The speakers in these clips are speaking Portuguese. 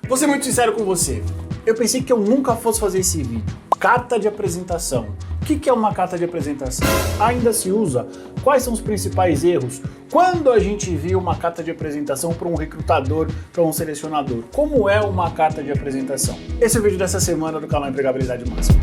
Vou ser muito sincero com você. Eu pensei que eu nunca fosse fazer esse vídeo. Carta de apresentação. O que é uma carta de apresentação? Ainda se usa? Quais são os principais erros? Quando a gente viu uma carta de apresentação para um recrutador, para um selecionador? Como é uma carta de apresentação? Esse é o vídeo dessa semana do canal Empregabilidade Máxima.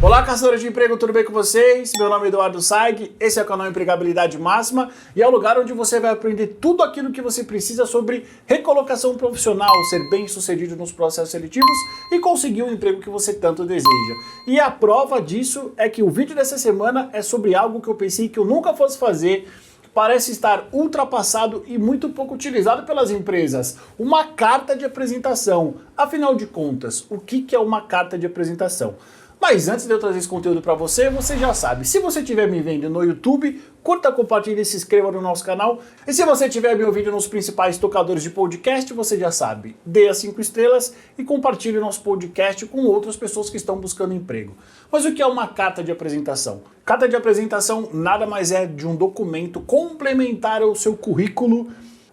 Olá, caçadores de emprego, tudo bem com vocês? Meu nome é Eduardo Saig, esse é o canal Empregabilidade Máxima e é o lugar onde você vai aprender tudo aquilo que você precisa sobre recolocação profissional, ser bem sucedido nos processos seletivos e conseguir o emprego que você tanto deseja. E a prova disso é que o vídeo dessa semana é sobre algo que eu pensei que eu nunca fosse fazer, parece estar ultrapassado e muito pouco utilizado pelas empresas. Uma carta de apresentação. Afinal de contas, o que é uma carta de apresentação? Mas antes de eu trazer esse conteúdo para você, você já sabe, se você estiver me vendo no YouTube, curta, compartilhe e se inscreva no nosso canal. E se você estiver me ouvindo nos principais tocadores de podcast, você já sabe, dê as 5 estrelas e compartilhe o nosso podcast com outras pessoas que estão buscando emprego. Mas o que é uma carta de apresentação? Carta de apresentação nada mais é de um documento complementar ao seu currículo.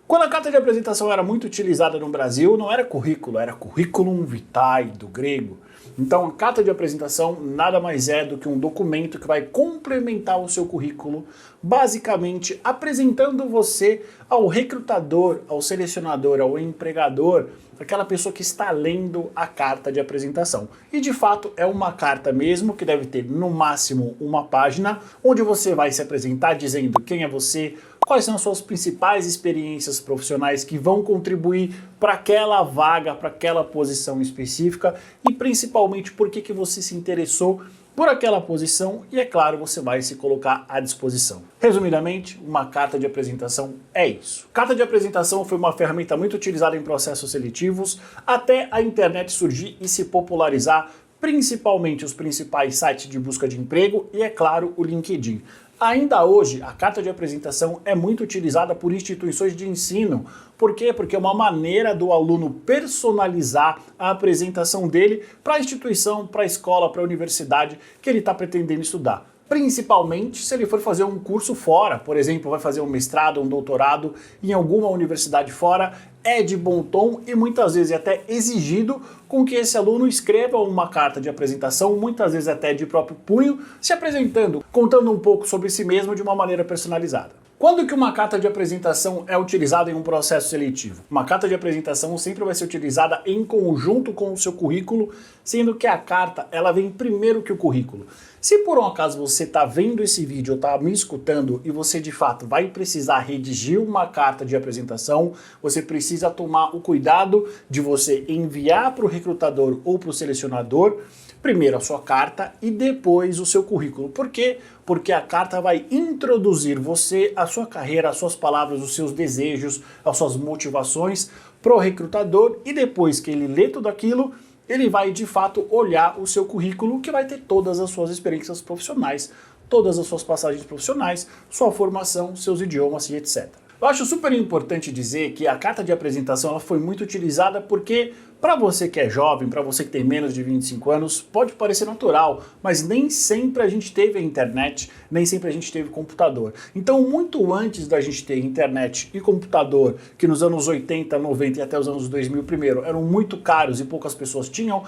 Quando a carta de apresentação era muito utilizada no Brasil, não era currículo, era curriculum vitae, do grego. Então, a carta de apresentação nada mais é do que um documento que vai complementar o seu currículo, basicamente apresentando você ao recrutador, ao selecionador, ao empregador, aquela pessoa que está lendo a carta de apresentação. E de fato é uma carta mesmo, que deve ter no máximo uma página, onde você vai se apresentar dizendo quem é você, quais são as suas principais experiências profissionais que vão contribuir para aquela vaga, para aquela posição específica e principalmente por que você se interessou por aquela posição e, é claro, você vai se colocar à disposição. Resumidamente, uma carta de apresentação é isso. Carta de apresentação foi uma ferramenta muito utilizada em processos seletivos até a internet surgir e se popularizar, principalmente os principais sites de busca de emprego e, é claro, o LinkedIn. Ainda hoje, a carta de apresentação é muito utilizada por instituições de ensino. Por quê? Porque é uma maneira do aluno personalizar a apresentação dele para a instituição, para a escola, para a universidade que ele está pretendendo estudar. Principalmente se ele for fazer um curso fora, por exemplo, vai fazer um mestrado, um doutorado em alguma universidade fora, é de bom tom e muitas vezes é até exigido com que esse aluno escreva uma carta de apresentação, muitas vezes até de próprio punho, se apresentando, contando um pouco sobre si mesmo de uma maneira personalizada. Quando que uma carta de apresentação é utilizada em um processo seletivo? Uma carta de apresentação sempre vai ser utilizada em conjunto com o seu currículo, sendo que a carta ela vem primeiro que o currículo. Se por um acaso você está vendo esse vídeo ou está me escutando e você de fato vai precisar redigir uma carta de apresentação, você precisa tomar o cuidado de você enviar para o recrutador ou para o selecionador primeiro a sua carta e depois o seu currículo. Por quê? Porque a carta vai introduzir você, a sua carreira, as suas palavras, os seus desejos, as suas motivações para o recrutador e depois que ele lê tudo aquilo, ele vai de fato olhar o seu currículo que vai ter todas as suas experiências profissionais, todas as suas passagens profissionais, sua formação, seus idiomas e etc. Eu acho super importante dizer que a carta de apresentação ela foi muito utilizada porque para você que é jovem, para você que tem menos de 25 anos, pode parecer natural, mas nem sempre a gente teve a internet, nem sempre a gente teve computador. Então, muito antes da gente ter internet e computador, que nos anos 80, 90 e até os anos 2000 primeiro, eram muito caros e poucas pessoas tinham,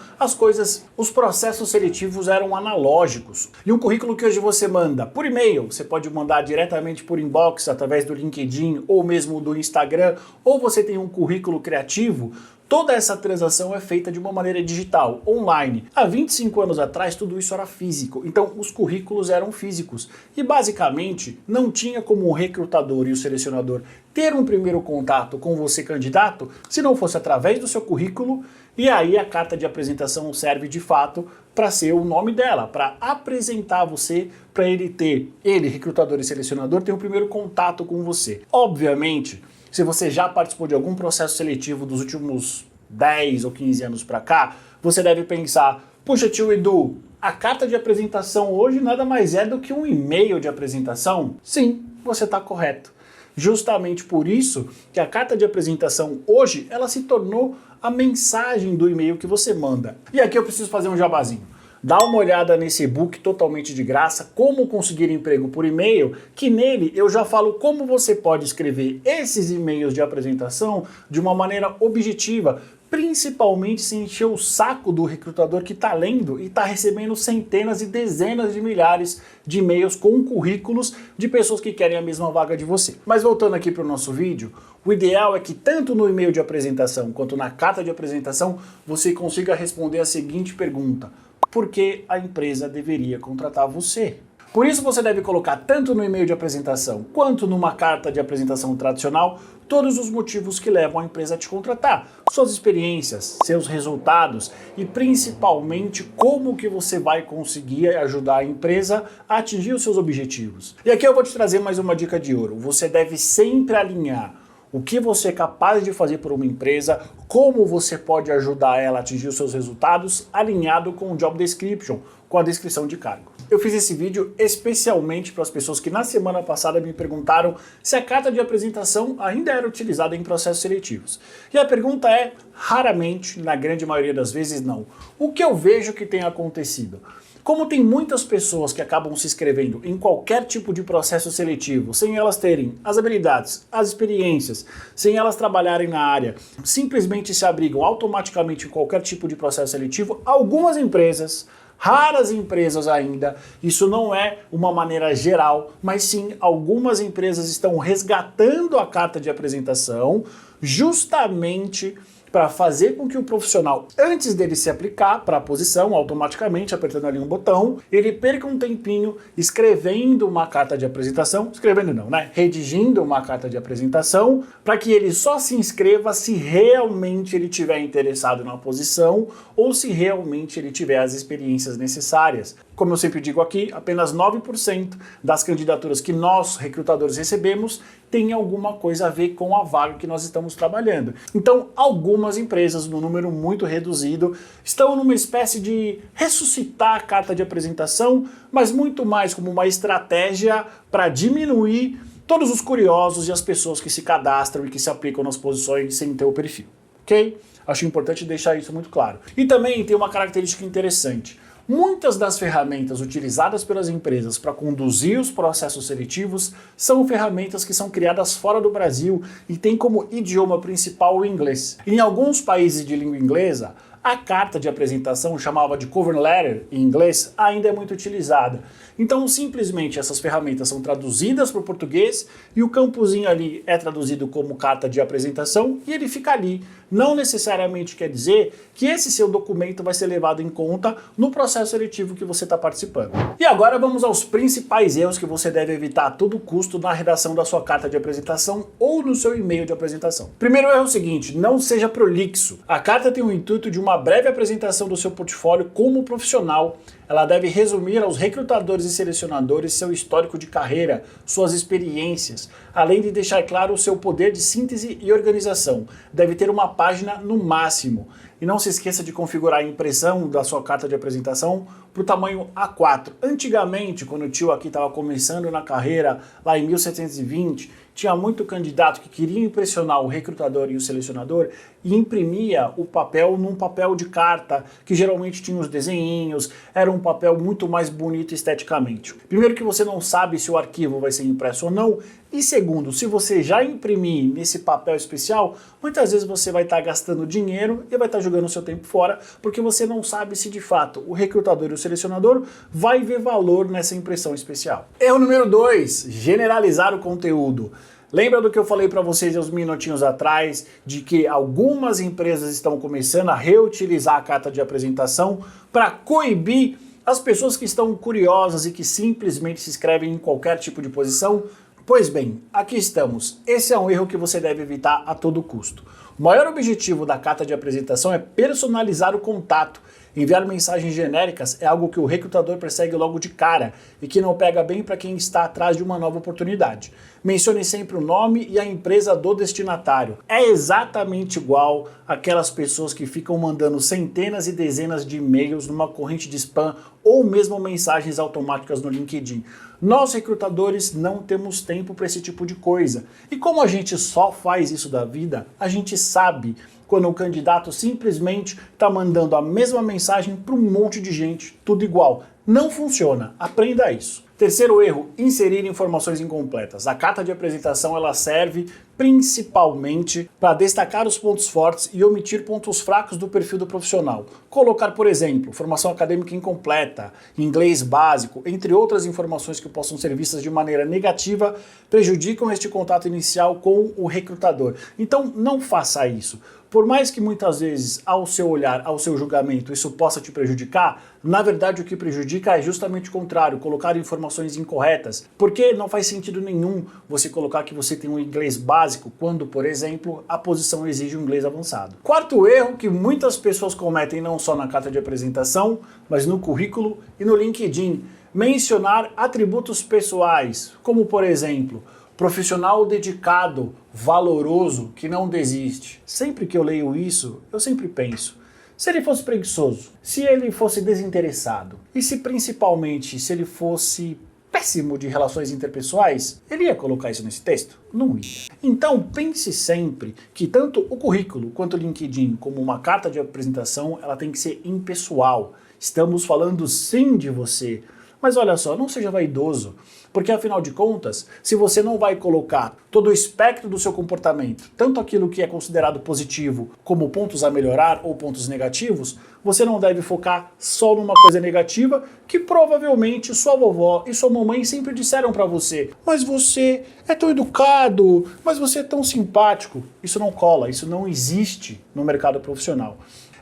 os processos seletivos eram analógicos. E um currículo que hoje você manda por e-mail, você pode mandar diretamente por inbox, através do LinkedIn ou mesmo do Instagram, ou você tem um currículo criativo, toda essa transação é feita de uma maneira digital, online. Há 25 anos atrás, tudo isso era físico, então os currículos eram físicos. E basicamente, não tinha como o recrutador e o selecionador ter um primeiro contato com você, candidato, se não fosse através do seu currículo, e aí a carta de apresentação serve de fato para ser o nome dela, para apresentar você, para ele, recrutador e selecionador, ter um primeiro contato com você. Obviamente, se você já participou de algum processo seletivo dos últimos 10 ou 15 anos para cá, você deve pensar, puxa tio Edu, a carta de apresentação hoje nada mais é do que um e-mail de apresentação? Sim, você está correto. Justamente por isso que a carta de apresentação hoje, ela se tornou a mensagem do e-mail que você manda. E aqui eu preciso fazer um jabazinho. Dá uma olhada nesse e-book totalmente de graça, Como Conseguir Emprego por E-mail, que nele eu já falo como você pode escrever esses e-mails de apresentação de uma maneira objetiva, principalmente se encher o saco do recrutador que está lendo e está recebendo centenas e dezenas de milhares de e-mails com currículos de pessoas que querem a mesma vaga de você. Mas voltando aqui para o nosso vídeo, o ideal é que tanto no e-mail de apresentação quanto na carta de apresentação você consiga responder a seguinte pergunta: por que a empresa deveria contratar você? Por isso você deve colocar tanto no e-mail de apresentação quanto numa carta de apresentação tradicional todos os motivos que levam a empresa a te contratar, suas experiências, seus resultados e principalmente como que você vai conseguir ajudar a empresa a atingir os seus objetivos. E aqui eu vou te trazer mais uma dica de ouro. Você deve sempre alinhar o que você é capaz de fazer por uma empresa, como você pode ajudar ela a atingir os seus resultados, alinhado com o job description, com a descrição de cargo. Eu fiz esse vídeo especialmente para as pessoas que na semana passada me perguntaram se a carta de apresentação ainda era utilizada em processos seletivos. E a pergunta é, raramente, na grande maioria das vezes, não. O que eu vejo que tem acontecido? Como tem muitas pessoas que acabam se inscrevendo em qualquer tipo de processo seletivo, sem elas terem as habilidades, as experiências, sem elas trabalharem na área, simplesmente se abrigam automaticamente em qualquer tipo de processo seletivo, algumas empresas, raras empresas ainda, isso não é uma maneira geral, mas sim algumas empresas estão resgatando a carta de apresentação justamente para fazer com que o profissional, antes dele se aplicar para a posição, automaticamente apertando ali um botão, ele perca um tempinho escrevendo uma carta de apresentação, escrevendo não, né? Redigindo uma carta de apresentação, para que ele só se inscreva se realmente ele tiver interessado na posição ou se realmente ele tiver as experiências necessárias. Como eu sempre digo aqui, apenas 9% das candidaturas que nós, recrutadores, recebemos tem alguma coisa a ver com a vaga que nós estamos trabalhando. Então, algumas empresas, num número muito reduzido, estão numa espécie de ressuscitar a carta de apresentação, mas muito mais como uma estratégia para diminuir todos os curiosos e as pessoas que se cadastram e que se aplicam nas posições sem ter o perfil, ok? Acho importante deixar isso muito claro. E também tem uma característica interessante. Muitas das ferramentas utilizadas pelas empresas para conduzir os processos seletivos são ferramentas que são criadas fora do Brasil e têm como idioma principal o inglês. Em alguns países de língua inglesa, a carta de apresentação, chamada de cover letter em inglês, ainda é muito utilizada. Então, simplesmente, essas ferramentas são traduzidas para o português e o campozinho ali é traduzido como carta de apresentação e ele fica ali. Não necessariamente quer dizer que esse seu documento vai ser levado em conta no processo seletivo que você está participando. E agora vamos aos principais erros que você deve evitar a todo custo na redação da sua carta de apresentação ou no seu e-mail de apresentação. Primeiro erro é o seguinte: não seja prolixo. A carta tem o intuito de uma breve apresentação do seu portfólio como profissional. Ela deve resumir aos recrutadores e selecionadores seu histórico de carreira, suas experiências, além de deixar claro o seu poder de síntese e organização. Deve ter uma página no máximo. E não se esqueça de configurar a impressão da sua carta de apresentação para o tamanho A4. Antigamente, quando o tio aqui estava começando na carreira, lá em 1720, tinha muito candidato que queria impressionar o recrutador e o selecionador e imprimia o papel num papel de carta, que geralmente tinha os desenhinhos, era um papel muito mais bonito esteticamente. Primeiro que você não sabe se o arquivo vai ser impresso ou não, e segundo, se você já imprimir nesse papel especial, muitas vezes você vai estar gastando dinheiro e vai estar jogando o seu tempo fora, porque você não sabe se de fato o recrutador e o selecionador vai ver valor nessa impressão especial. Erro número 2, generalizar o conteúdo. Lembra do que eu falei para vocês uns minutinhos atrás, de que algumas empresas estão começando a reutilizar a carta de apresentação para coibir as pessoas que estão curiosas e que simplesmente se inscrevem em qualquer tipo de posição? Pois bem, aqui estamos. Esse é um erro que você deve evitar a todo custo. O maior objetivo da carta de apresentação é personalizar o contato. Enviar mensagens genéricas é algo que o recrutador persegue logo de cara e que não pega bem para quem está atrás de uma nova oportunidade. Mencione sempre o nome e a empresa do destinatário. É exatamente igual aquelas pessoas que ficam mandando centenas e dezenas de e-mails numa corrente de spam ou mesmo mensagens automáticas no LinkedIn. Nós, recrutadores, não temos tempo para esse tipo de coisa. E como a gente só faz isso da vida, a gente sabe quando o candidato simplesmente está mandando a mesma mensagem para um monte de gente, tudo igual. Não funciona, aprenda isso. Terceiro erro, inserir informações incompletas. A carta de apresentação ela serve principalmente para destacar os pontos fortes e omitir pontos fracos do perfil do profissional. Colocar, por exemplo, formação acadêmica incompleta, inglês básico, entre outras informações que possam ser vistas de maneira negativa, prejudicam este contato inicial com o recrutador. Então, não faça isso. Por mais que muitas vezes, ao seu olhar, ao seu julgamento, isso possa te prejudicar, na verdade o que prejudica é justamente o contrário, colocar informações incorretas. Porque não faz sentido nenhum você colocar que você tem um inglês básico, quando, por exemplo, a posição exige um inglês avançado. Quarto erro que muitas pessoas cometem não só na carta de apresentação, mas no currículo e no LinkedIn, mencionar atributos pessoais, como por exemplo, profissional dedicado, valoroso, que não desiste. Sempre que eu leio isso, eu sempre penso, se ele fosse preguiçoso, se ele fosse desinteressado, e se principalmente se ele fosse péssimo de relações interpessoais, ele ia colocar isso nesse texto? Não ia. Então pense sempre que tanto o currículo quanto o LinkedIn, como uma carta de apresentação, ela tem que ser impessoal. Estamos falando sim de você. Mas olha só, não seja vaidoso, porque afinal de contas, se você não vai colocar todo o espectro do seu comportamento, tanto aquilo que é considerado positivo como pontos a melhorar ou pontos negativos, você não deve focar só numa coisa negativa que provavelmente sua vovó e sua mamãe sempre disseram pra você. Mas você é tão educado, mas você é tão simpático. Isso não cola, isso não existe no mercado profissional.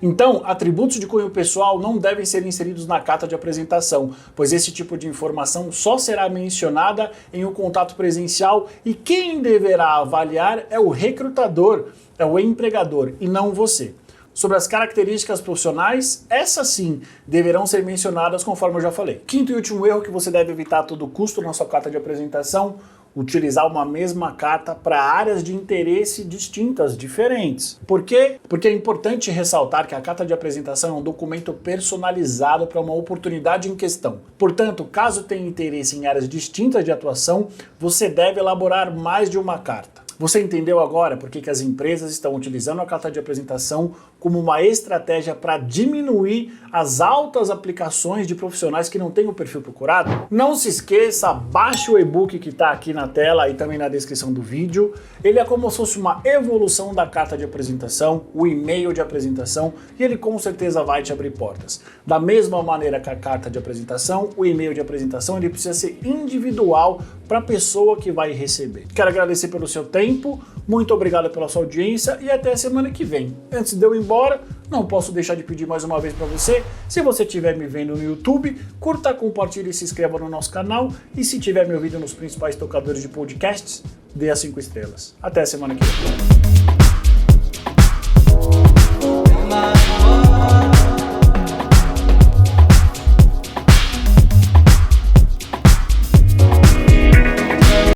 Então, atributos de cunho pessoal não devem ser inseridos na carta de apresentação, pois esse tipo de informação só será mencionada em um contato presencial e quem deverá avaliar é o recrutador, é o empregador e não você. Sobre as características profissionais, essas sim deverão ser mencionadas conforme eu já falei. Quinto e último erro que você deve evitar a todo custo na sua carta de apresentação: utilizar uma mesma carta para áreas de interesse distintas, diferentes. Por quê? Porque é importante ressaltar que a carta de apresentação é um documento personalizado para uma oportunidade em questão. Portanto, caso tenha interesse em áreas distintas de atuação, você deve elaborar mais de uma carta. Você entendeu agora por que as empresas estão utilizando a carta de apresentação como uma estratégia para diminuir as altas aplicações de profissionais que não têm o perfil procurado? Não se esqueça, baixe o e-book que está aqui na tela e também na descrição do vídeo. Ele é como se fosse uma evolução da carta de apresentação, o e-mail de apresentação, e ele com certeza vai te abrir portas. Da mesma maneira que a carta de apresentação, o e-mail de apresentação ele precisa ser individual para a pessoa que vai receber. Quero agradecer pelo seu tempo, muito obrigado pela sua audiência e até a semana que vem. Antes de eu ir embora, não posso deixar de pedir mais uma vez para você, se você estiver me vendo no YouTube, curta, compartilhe e se inscreva no nosso canal, e se estiver me ouvindo nos principais tocadores de podcasts, dê as 5 estrelas. Até a semana que vem.